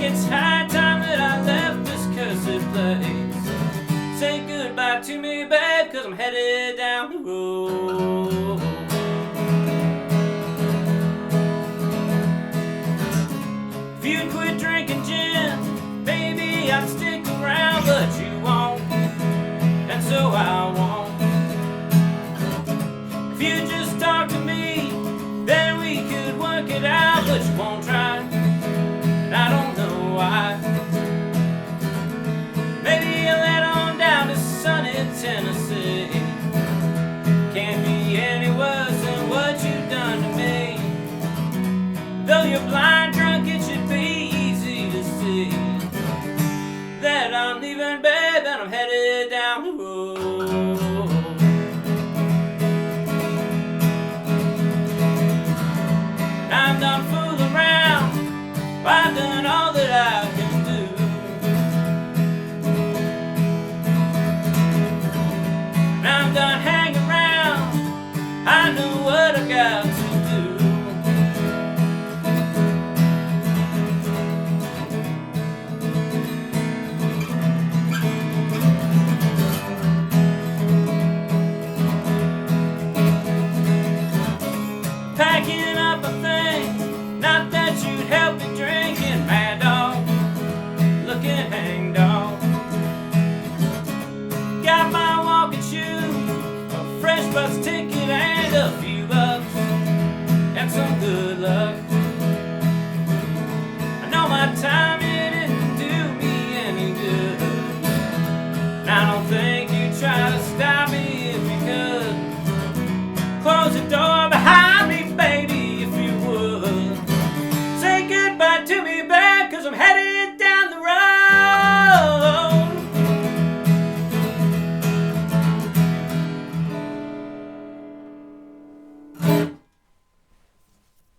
it's high time that I left this cursed place. Say goodbye to me, babe, 'cause I'm headed down the road. If you'd quit drinking gin, baby, I'd stick around, but you won't, and so I won't. If you just talk to me, then we could work it out, but you won't try, and I don't know why. Maybe you'll head on down to sunny Tennessee. Can't be any worse than what you've done to me. Though you're blind drunk, it should be easy to see that I'm leaving, babe, and I'm headed down the road. I'm done fooling around, I've done all that I can do. And I'm done hanging around, I know what I got to do. Packing up a thing, not that you'd help me drinking, mad dog, looking hang dog. Got my walking shoes, a fresh bus ticket, and a few bucks, and some good luck. I know my time, it didn't do me any good, and I don't think you try to stop me if you could. Close the door behind me, baby, if you would. Say goodbye to me, babe, 'cause I'm headed